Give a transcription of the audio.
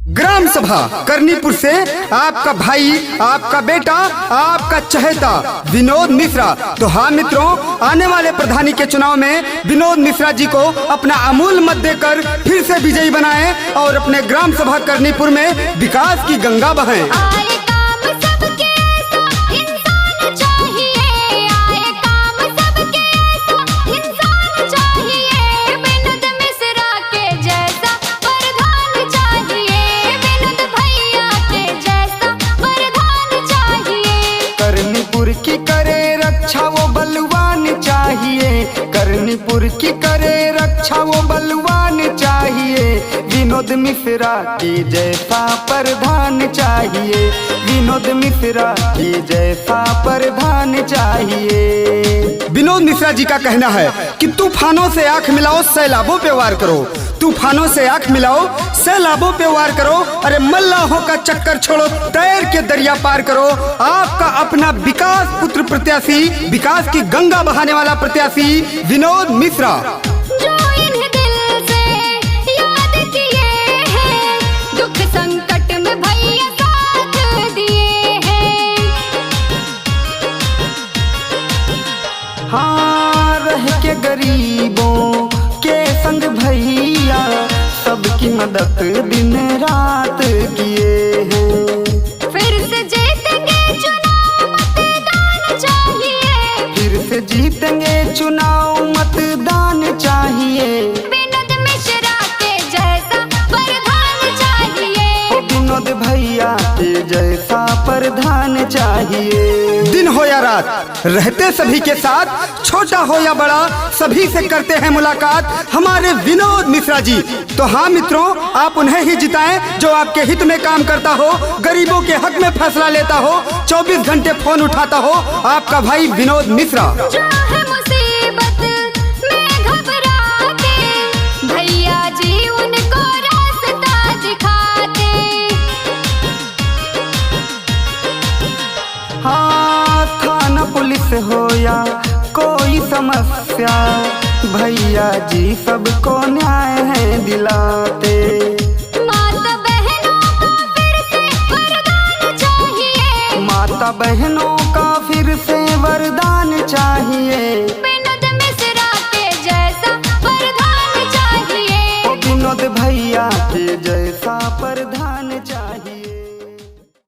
Gram सभा करनीपुर से आपका भाई, आपका बेटा, आपका चहेता विनोद मिश्रा। तो हाँ मित्रों, आने वाले प्रधानी के चुनाव में विनोद मिश्रा जी को अपना अमूल मत देकर फिर से विजयी बनाएं और अपने ग्राम सभा करनीपुर में विकास की गंगा बहाएं। की करे रक्षा वो बलवान चाहिए, करनीपुर की करे रक्षा वो बलवान चाहिए। विनोद मिश्रा के जैसा प्रधान चाहिए, विनोद मिश्रा के जैसा प्रधान चाहिए। विनोद मिश्रा जी का कहना है कि तूफानों से आंख मिलाओ, सैलाबों पे वार करो। तूफानों से आंख मिलाओ, सैलाबों पे वार करो। अरे मल्लाहों का चक्कर छोड़ो, तैर के दरिया पार करो। आपका अपना विकास पुत्र प्रत्याशी, विकास की गंगा बहाने वाला प्रत्याशी विनोद मिश्रा। हाँ, रह के गरीबों के संग भैया सबकी मदद दिन रात किए हैं। फिर से जीतेंगे चुनाव, मतदान चाहिए। फिर से जीतेंगे चुनाव, मतदान चाहिए। विनोद मिश्रा के जैसा प्रधान चाहिए, विनोद भैया के जैसा प्रधान चाहिए। दिन हो या रात रहते सभी के साथ, छोटा हो या बड़ा सभी से करते हैं मुलाकात हमारे विनोद मिश्रा जी। तो हाँ मित्रों, आप उन्हें ही जिताएं जो आपके हित में काम करता हो, गरीबों के हक में फैसला लेता हो, 24 घंटे फोन उठाता हो। आपका भाई विनोद मिश्रा। मुसीबत में घबराते भैया जी उनको रास्ता दिखाते। हाँ, थाना पुलिस हो या कोई समस्या, भैया जी सबको न्याय है दिलाते। माता बहनों का फिर से वरदान चाहिए, माता बहनों का